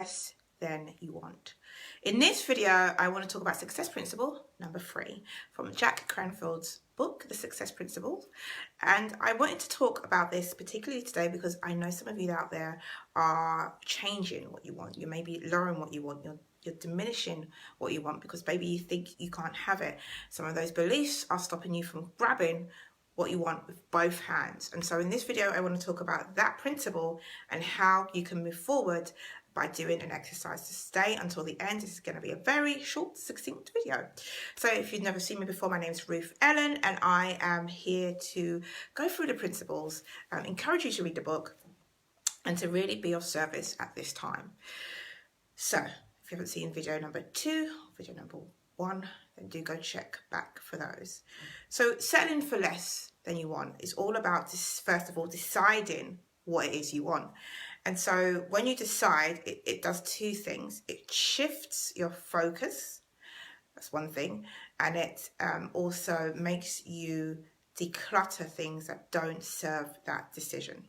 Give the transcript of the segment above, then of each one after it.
less than you want. In this video, I want to talk about success principle number 3 from Jack Canfield's book, The Success Principle. And I wanted to talk about this particularly today because I know some of you out there are changing what you want. You may be lowering what you want. You're diminishing what you want because maybe you think you can't have it. Some of those beliefs are stopping you from grabbing what you want with both hands. And so in this video, I want to talk about that principle and how you can move forward by doing an exercise. To stay until the end. This is going to be a very short, succinct video. So if you've never seen me before, my name is Ruth Ellen, and I am here to go through the principles, encourage you to read the book, and to really be of service at this time. So if you haven't seen video number 2, video number 1, then do go check back for those. So settling for less than you want is all about this, first of all, deciding what it is you want. And so when you decide, it does two things. It shifts your focus. That's one thing. And it also makes you declutter things that don't serve that decision.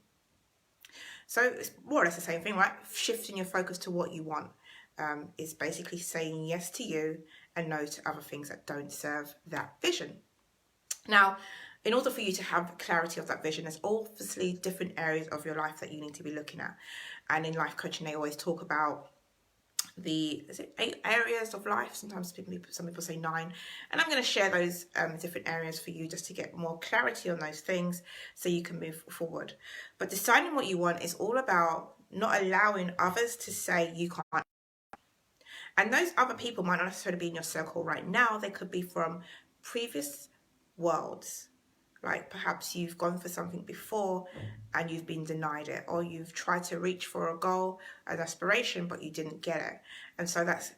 So it's more or less the same thing, right? Shifting your focus to what you want is basically saying yes to you and no to other things that don't serve that vision. Now, in order for you to have clarity of that vision, there's obviously different areas of your life that you need to be looking at. And in life coaching, they always talk about is it 8 areas of life? Sometimes some people say 9. And I'm going to share those different areas for you just to get more clarity on those things so you can move forward. But deciding what you want is all about not allowing others to say you can't. And those other people might not necessarily be in your circle right now. They could be from previous worlds. Like perhaps you've gone for something before and you've been denied it, or you've tried to reach for a goal, an aspiration, but you didn't get it. And so that's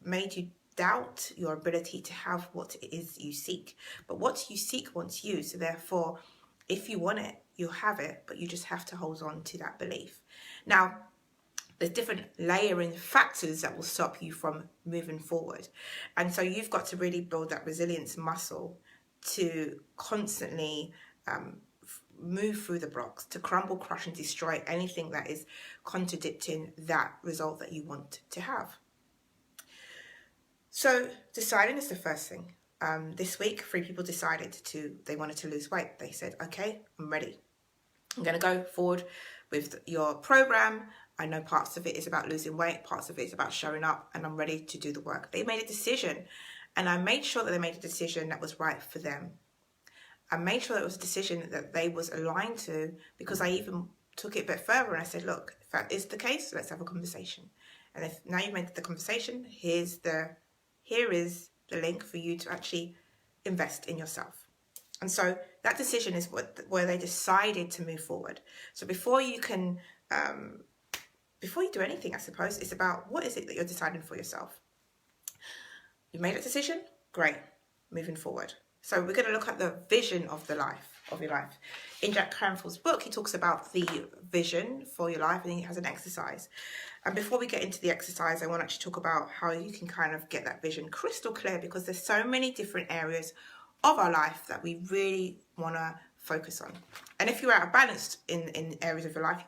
made you doubt your ability to have what it is you seek. But what you seek wants you. So therefore, if you want it, you'll have it, but you just have to hold on to that belief. Now, there's different layering factors that will stop you from moving forward. And so you've got to really build that resilience muscle to constantly move through the blocks, to crumble, crush and destroy anything that is contradicting that result that you want to have. So deciding is the first thing. This week, 3 people decided they wanted to lose weight. They said, okay, I'm ready. I'm going to go forward with your program. I know parts of it is about losing weight, parts of it is about showing up, and I'm ready to do the work. They made a decision, and I made sure that they made a decision that was right for them. I made sure that it was a decision that they was aligned to, because I even took it a bit further and I said, look, if that is the case, let's have a conversation. And if now you've made the conversation, here is the link for you to actually invest in yourself. And so that decision is where they decided to move forward. So before you do anything, I suppose, it's about what is it that you're deciding for yourself. You made a decision, great, moving forward. So we're going to look at the vision of your life. In Jack Canfield's book, he talks about the vision for your life, and he has an exercise. And before we get into the exercise, I want to actually talk about how you can kind of get that vision crystal clear, because there's so many different areas of our life that we really want to focus on. And if you're out of balance in areas of your life,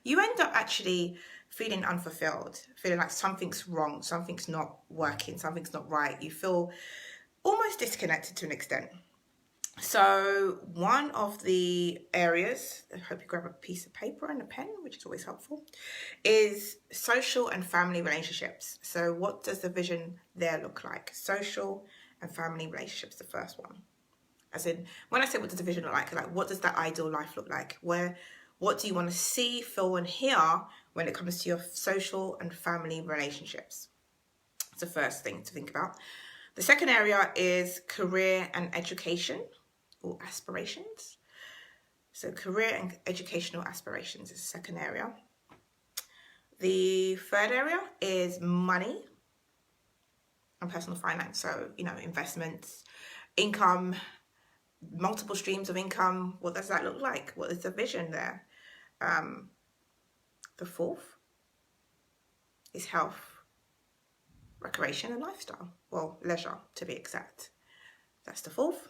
you end up actually feeling unfulfilled, feeling like something's wrong, something's not working, something's not right. You feel almost disconnected to an extent. So one of the areas, I hope you grab a piece of paper and a pen, which is always helpful, is social and family relationships. So what does the vision there look like? Social and family relationships, the first one. As in, when I say what does the vision look like what does that ideal life look like? What do you want to see, feel and hear when it comes to your social and family relationships? It's the first thing to think about. The second area is career and education or aspirations. So career and educational aspirations is the second area. The third area is money and personal finance. So, investments, income, multiple streams of income. What does that look like? What is the vision there? The fourth is health, recreation and lifestyle. Well, leisure to be exact. That's the fourth.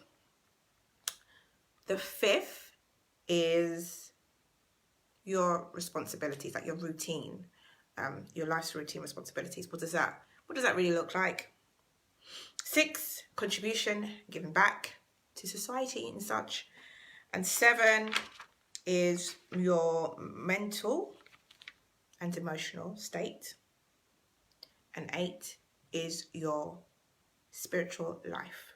The fifth is your responsibilities, like your routine. your life's routine responsibilities. What does that really look like? 6, contribution, giving back to society and such. And 7 is your mental and emotional state. And 8 is your spiritual life.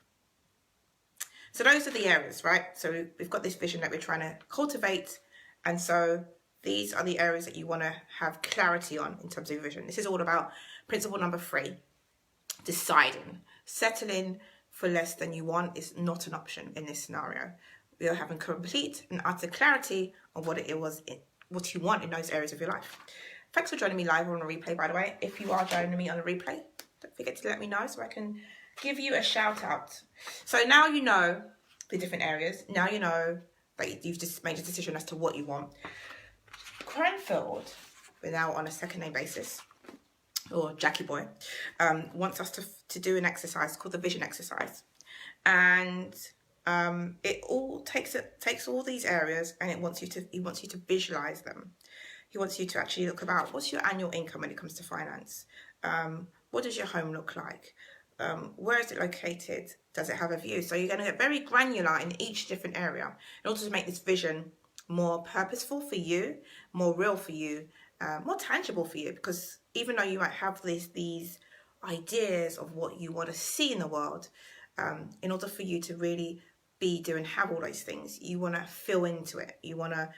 So those are the areas, right? So we've got this vision that we're trying to cultivate. And so these are the areas that you want to have clarity on in terms of your vision. This is all about principle number 3, deciding. Settling for less than you want is not an option in this scenario. We are having complete and utter clarity on what you want in those areas of your life. Thanks for joining me live or on a replay, by the way. If you are joining me on a replay, don't forget to let me know so I can give you a shout out. So now you know the different areas. Now you know that you've just made a decision as to what you want. Cranfield, we're now on a second name basis, or Jackie Boy, wants us to do an exercise called the vision exercise. And it all takes all these areas and he wants you to visualize them. He wants you to actually look about what's your annual income when it comes to finance. What does your home look like? Where is it located? Does it have a view? So you're going to get very granular in each different area in order to make this vision more purposeful for you, more real for you, more tangible for you. Because even though you might have these ideas of what you want to see in the world, in order for you to really have all those things, you want to feel into it. You want to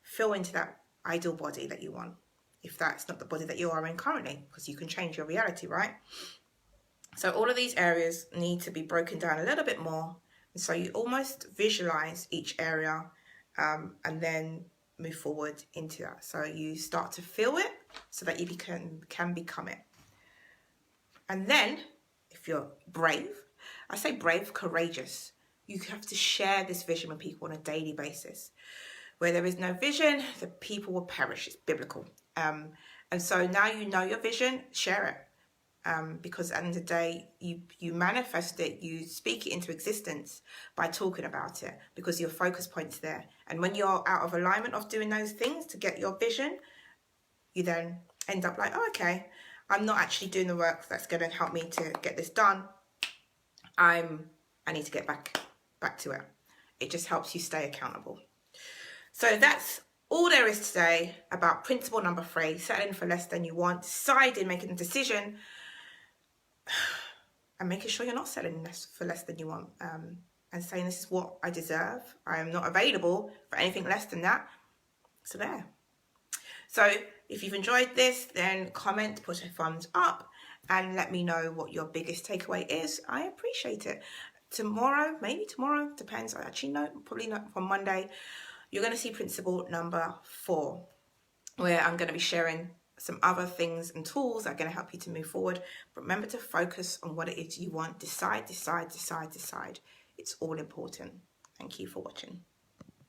feel into that ideal body that you want, if that's not the body that you are in currently, because you can change your reality, right? So all of these areas need to be broken down a little bit more. And so you almost visualize each area and then move forward into that. So you start to feel it so that you can become it. And then if you're brave, I say brave, courageous, you have to share this vision with people on a daily basis. Where there is no vision, the people will perish. It's biblical. And so now you know your vision, share it. Because at the end of the day, you manifest it, you speak it into existence by talking about it, because your focus point's there. And when you're out of alignment of doing those things to get your vision, you then end up like, oh, okay, I'm not actually doing the work that's going to help me to get this done. I need to get back to it. It just helps you stay accountable. So that's all there is today about principle number 3, settling for less than you want, deciding, making a decision, and making sure you're not settling for less than you want, and saying this is what I deserve. I am not available for anything less than that. So there. So if you've enjoyed this, then comment, put a thumbs up, and let me know what your biggest takeaway is. I appreciate it. Maybe tomorrow, depends. I actually know, probably not from Monday. You're going to see principle number 4, where I'm going to be sharing some other things and tools that are going to help you to move forward. But remember to focus on what it is you want. Decide. It's all important. Thank you for watching.